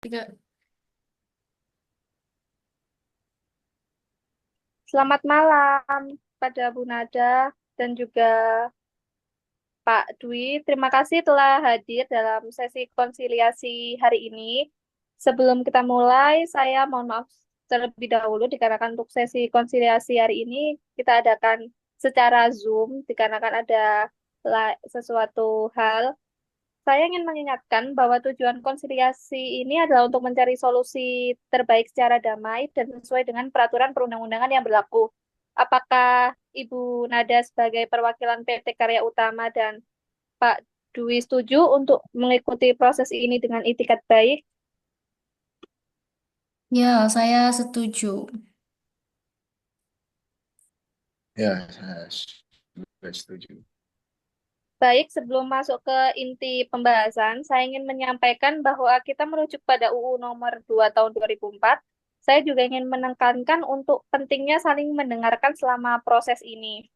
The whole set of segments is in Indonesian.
Tiga. Selamat malam pada Bu Nada dan juga Pak Dwi. Terima kasih telah hadir dalam sesi konsiliasi hari ini. Sebelum kita mulai, saya mohon maaf terlebih dahulu dikarenakan untuk sesi konsiliasi hari ini kita adakan secara Zoom dikarenakan ada sesuatu hal. Saya ingin mengingatkan bahwa tujuan konsiliasi ini adalah untuk mencari solusi terbaik secara damai dan sesuai dengan peraturan perundang-undangan yang berlaku. Apakah Ibu Nada sebagai perwakilan PT Karya Utama dan Pak Dwi setuju untuk mengikuti proses ini dengan itikat baik? Ya, saya setuju. Ya, saya juga setuju. Baik, sebelum masuk ke inti pembahasan, saya ingin menyampaikan bahwa kita merujuk pada UU nomor 2 tahun 2004. Saya juga ingin menekankan untuk pentingnya saling mendengarkan selama proses ini.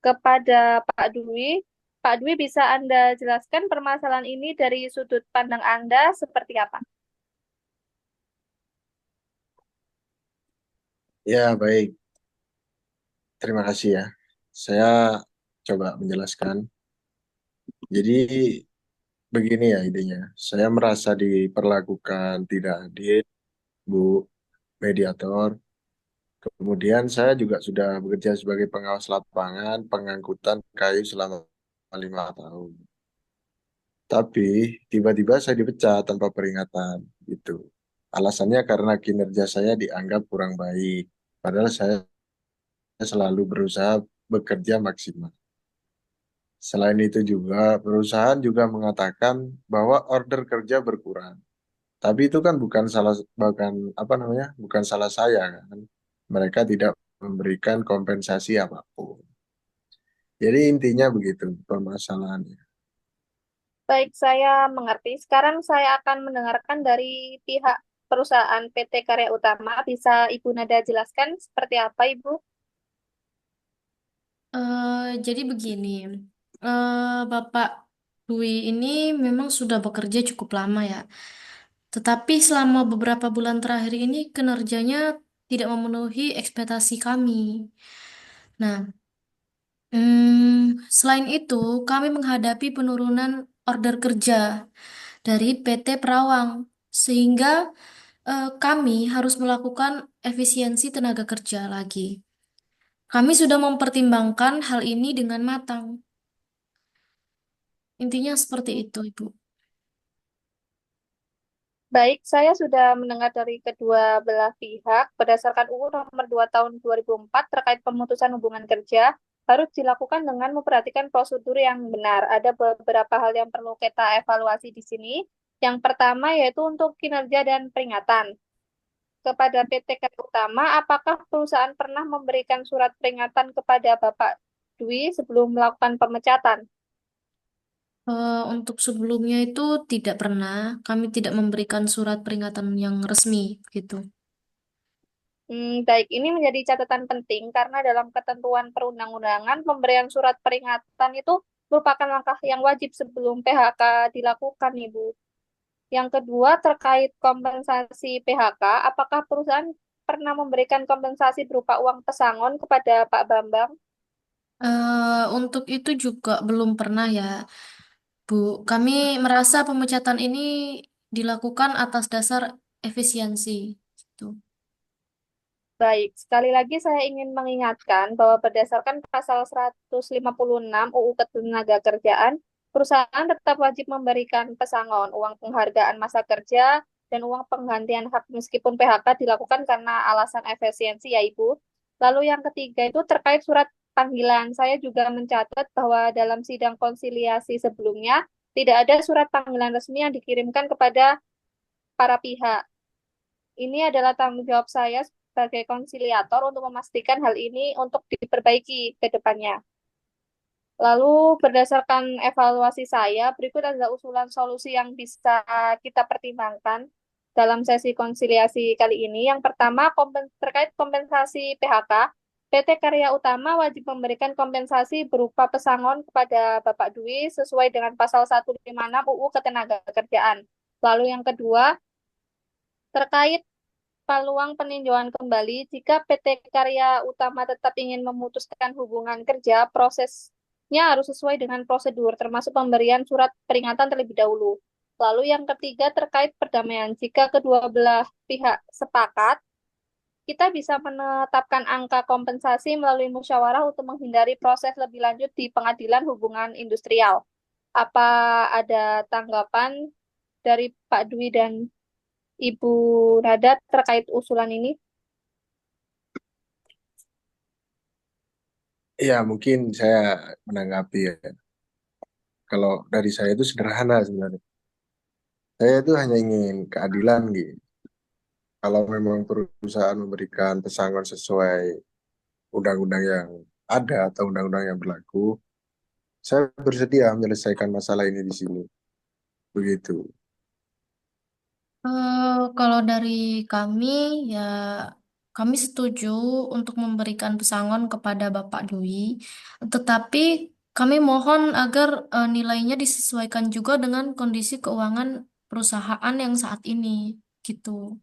Kepada Pak Dwi bisa Anda jelaskan permasalahan ini dari sudut pandang Anda seperti apa? Ya, baik. Terima kasih ya. Saya coba menjelaskan. Jadi begini ya idenya. Saya merasa diperlakukan tidak adil, Bu Mediator. Kemudian saya juga sudah bekerja sebagai pengawas lapangan pengangkutan kayu selama 5 tahun. Tapi tiba-tiba saya dipecat tanpa peringatan gitu. Alasannya karena kinerja saya dianggap kurang baik. Padahal saya selalu berusaha bekerja maksimal. Selain itu juga, perusahaan juga mengatakan bahwa order kerja berkurang. Tapi itu kan bukan apa namanya, bukan salah saya kan. Mereka tidak memberikan kompensasi apapun. Jadi intinya begitu permasalahannya. Baik, saya mengerti. Sekarang saya akan mendengarkan dari pihak perusahaan PT Karya Utama. Bisa Ibu Nada jelaskan seperti apa, Ibu? Jadi begini, Bapak Dwi ini memang sudah bekerja cukup lama ya. Tetapi selama beberapa bulan terakhir ini kinerjanya tidak memenuhi ekspektasi kami. Nah, selain itu kami menghadapi penurunan order kerja dari PT Perawang, sehingga kami harus melakukan efisiensi tenaga kerja lagi. Kami sudah mempertimbangkan hal ini dengan matang. Intinya seperti itu, Ibu. Baik, saya sudah mendengar dari kedua belah pihak. Berdasarkan UU nomor 2 tahun 2004 terkait pemutusan hubungan kerja, harus dilakukan dengan memperhatikan prosedur yang benar. Ada beberapa hal yang perlu kita evaluasi di sini. Yang pertama yaitu untuk kinerja dan peringatan. Kepada PT Karya Utama, apakah perusahaan pernah memberikan surat peringatan kepada Bapak Dwi sebelum melakukan pemecatan? Untuk sebelumnya itu tidak pernah, kami tidak memberikan surat peringatan yang resmi, gitu. Baik, ini menjadi catatan penting karena dalam ketentuan perundang-undangan, pemberian surat peringatan itu merupakan langkah yang wajib sebelum PHK dilakukan, Ibu. Yang kedua, terkait kompensasi PHK, apakah perusahaan pernah memberikan kompensasi berupa uang pesangon kepada Pak Bambang? Untuk itu juga belum pernah ya, Bu. Kami merasa pemecatan ini dilakukan atas dasar efisiensi, gitu. Baik, sekali lagi saya ingin mengingatkan bahwa berdasarkan pasal 156 UU Ketenagakerjaan, perusahaan tetap wajib memberikan pesangon, uang penghargaan masa kerja, dan uang penggantian hak meskipun PHK dilakukan karena alasan efisiensi ya Ibu. Lalu yang ketiga itu terkait surat panggilan. Saya juga mencatat bahwa dalam sidang konsiliasi sebelumnya tidak ada surat panggilan resmi yang dikirimkan kepada para pihak. Ini adalah tanggung jawab saya sebagai konsiliator untuk memastikan hal ini untuk diperbaiki ke depannya. Lalu berdasarkan evaluasi saya, berikut adalah usulan solusi yang bisa kita pertimbangkan dalam sesi konsiliasi kali ini. Yang pertama, terkait kompensasi PHK. PT Karya Utama wajib memberikan kompensasi berupa pesangon kepada Bapak Dwi sesuai dengan pasal 156 UU Ketenagakerjaan. Lalu yang kedua, terkait peluang peninjauan kembali, jika PT Karya Utama tetap ingin memutuskan hubungan kerja, prosesnya harus sesuai dengan prosedur, termasuk pemberian surat peringatan terlebih dahulu. Lalu yang ketiga terkait perdamaian, jika kedua belah pihak sepakat, kita bisa menetapkan angka kompensasi melalui musyawarah untuk menghindari proses lebih lanjut di pengadilan hubungan industrial. Apa ada tanggapan dari Pak Dwi dan Ibu Nada terkait usulan ini? Ya, mungkin saya menanggapi ya. Kalau dari saya itu sederhana sebenarnya. Saya itu hanya ingin keadilan gitu. Kalau memang perusahaan memberikan pesangon sesuai undang-undang yang ada atau undang-undang yang berlaku, saya bersedia menyelesaikan masalah ini di sini. Begitu. Kalau dari kami, ya kami setuju untuk memberikan pesangon kepada Bapak Dwi, tetapi kami mohon agar nilainya disesuaikan juga dengan kondisi keuangan perusahaan yang saat ini, gitu.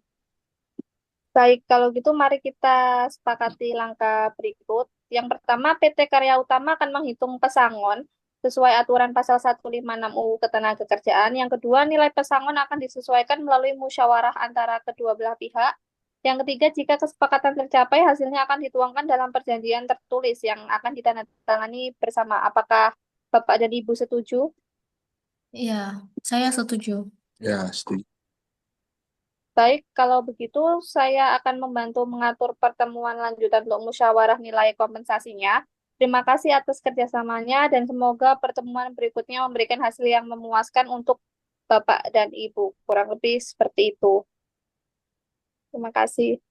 Baik, kalau gitu mari kita sepakati langkah berikut. Yang pertama, PT Karya Utama akan menghitung pesangon sesuai aturan pasal 156 UU Ketenagakerjaan. Yang kedua, nilai pesangon akan disesuaikan melalui musyawarah antara kedua belah pihak. Yang ketiga, jika kesepakatan tercapai, hasilnya akan dituangkan dalam perjanjian tertulis yang akan ditandatangani bersama. Apakah Bapak dan Ibu setuju? Ya, saya setuju. Ya, setuju. Baik, kalau begitu saya akan membantu mengatur pertemuan lanjutan untuk musyawarah nilai kompensasinya. Terima kasih atas kerjasamanya dan semoga pertemuan berikutnya memberikan hasil yang memuaskan untuk Bapak dan Ibu. Kurang lebih seperti itu. Terima kasih.